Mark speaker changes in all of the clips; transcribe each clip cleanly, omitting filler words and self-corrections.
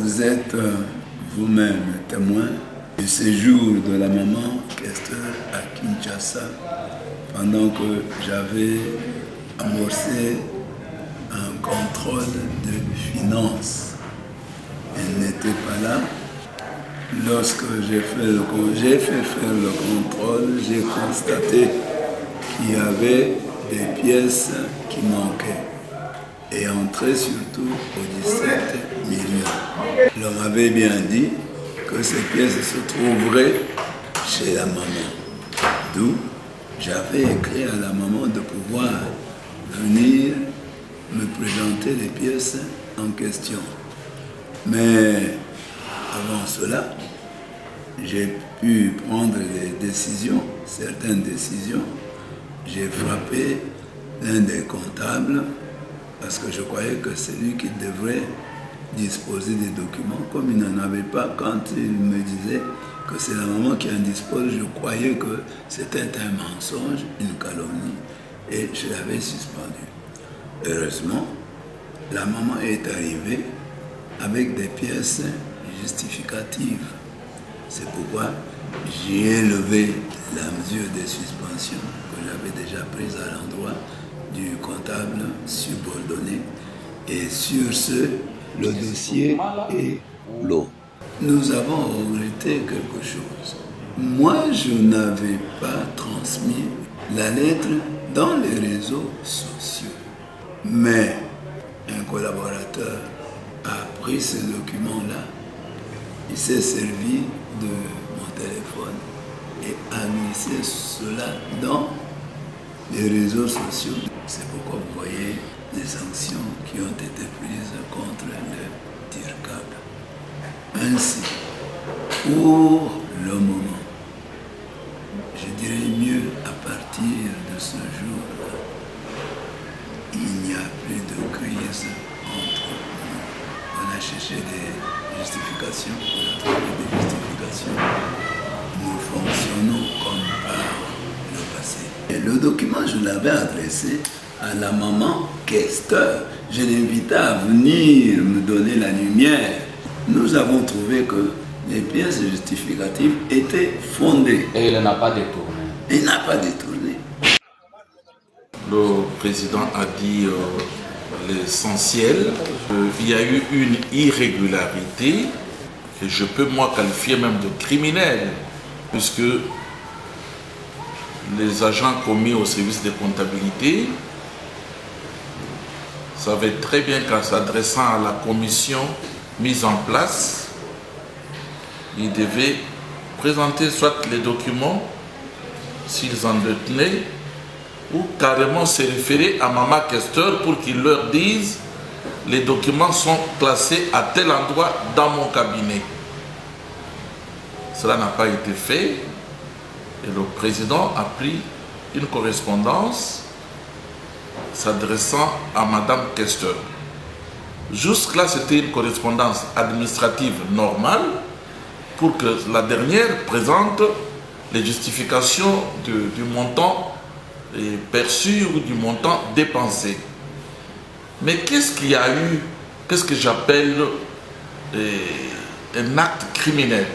Speaker 1: Vous êtes vous-même témoin du séjour de la maman Kester à Kinshasa pendant que j'avais amorcé un contrôle de finances. Elle n'était pas là. Lorsque j'ai fait faire le contrôle, j'ai constaté qu'il y avait des pièces qui manquaient et entraient surtout aux 17 millions. L'on m'avait bien dit que ces pièces se trouveraient chez la maman. D'où j'avais écrit à la maman de pouvoir venir me présenter les pièces en question. Mais avant cela, j'ai pu prendre des décisions, certaines décisions. J'ai frappé l'un des comptables parce que je croyais que c'est lui qui devrait disposer des documents. Comme il n'en avait pas, quand il me disait que c'est la maman qui en dispose, je croyais que c'était un mensonge, une calomnie, et je l'avais suspendu. Heureusement, la maman est arrivée avec des pièces justificatives. C'est pourquoi j'ai levé la mesure de suspension que j'avais déjà prise à l'endroit du comptable subordonné. Et sur ce, le dossier est clos. Nous avons regretté quelque chose. Moi, je n'avais pas transmis la lettre dans les réseaux sociaux. Mais un collaborateur a pris ce document-là, il s'est servi de mon téléphone et a glissé cela dans les réseaux sociaux. C'est pourquoi vous voyez les sanctions qui ont été prises contre le DIRCAB. Ainsi, pour le moment, je dirais mieux à partir de ce jour-là, il n'y a plus de crise entre nous. On a cherché des justifications, on a trouvé des justifications. Nous fonctionnons comme par le passé. Et le document, je l'avais adressé à la maman Kester. Je l'invitais à venir me donner la lumière. Nous avons trouvé que les pièces justificatives étaient fondées.
Speaker 2: Et il n'a pas détourné.
Speaker 1: Il n'a pas détourné.
Speaker 3: Le président a dit l'essentiel. Il y a eu une irrégularité que je peux moi qualifier même de criminelle, puisque les agents commis au service de comptabilité savaient très bien qu'en s'adressant à la commission mise en place, ils devaient présenter soit les documents, s'ils en détenaient, ou carrément se référer à Maman Kester pour qu'ils leur disent les documents sont classés à tel endroit dans mon cabinet. Cela n'a pas été fait et le président a pris une correspondance s'adressant à Madame Kester. Jusque-là, c'était une correspondance administrative normale pour que la dernière présente les justifications du montant perçu ou du montant dépensé. Mais qu'est-ce qu'il y a eu, qu'est-ce que j'appelle un acte criminel?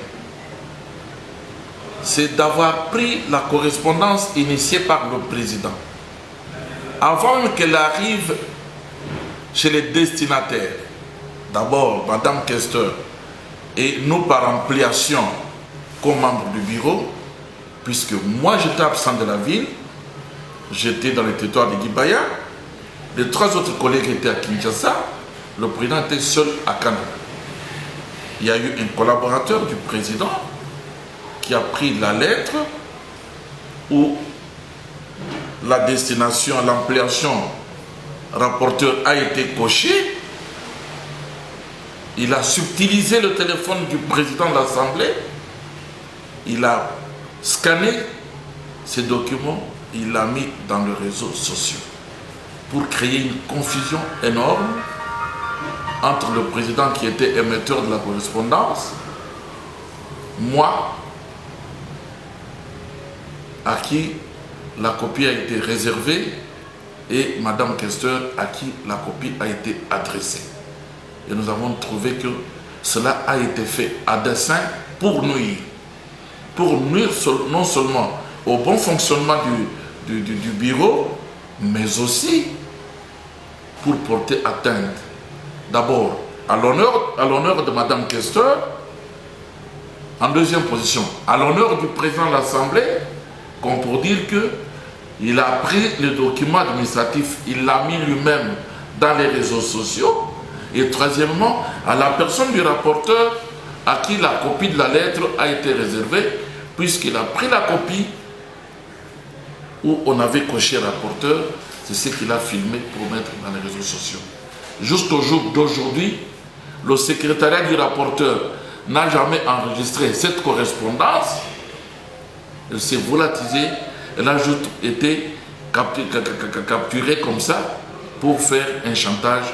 Speaker 3: C'est d'avoir pris la correspondance initiée par le président. Avant qu'elle arrive chez les destinataires, d'abord Madame Kester et nous par ampliation comme membre du bureau, puisque moi j'étais absent de la ville, j'étais dans le territoire de Guibaya, les trois autres collègues étaient à Kinshasa, le président était seul à Canada. Il y a eu un collaborateur du président qui a pris la lettre où la destination, l'ampliation rapporteur a été cochée. Il a subtilisé le téléphone du président de l'Assemblée. Il a scanné ces documents, il l'a mis dans les réseaux sociaux pour créer une confusion énorme entre le président qui était émetteur de la correspondance, moi, à qui la copie a été réservée, et Madame Kester à qui la copie a été adressée. Et nous avons trouvé que cela a été fait à dessein pour nuire. Pour nuire non seulement au bon fonctionnement du bureau, mais aussi pour porter atteinte d'abord à l'honneur de Mme Kester, en deuxième position, à l'honneur du président de l'Assemblée, comme pour dire qu'il a pris le document administratif, il l'a mis lui-même dans les réseaux sociaux, et troisièmement, à la personne du rapporteur à qui la copie de la lettre a été réservée, puisqu'il a pris la copie où on avait coché rapporteur, c'est ce qu'il a filmé pour mettre dans les réseaux sociaux. Jusqu'au jour d'aujourd'hui, le secrétariat du rapporteur n'a jamais enregistré cette correspondance. Elle s'est volatilisée, elle a juste été capturée comme ça pour faire un chantage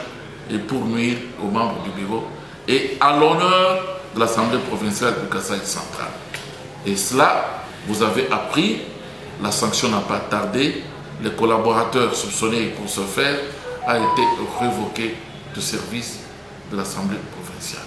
Speaker 3: et pour nuire aux membres du bureau et à l'honneur de l'Assemblée provinciale du Kasaï central. Et cela, vous avez appris, la sanction n'a pas tardé, les collaborateurs soupçonnés pour ce faire a été révoqué du service de l'Assemblée provinciale.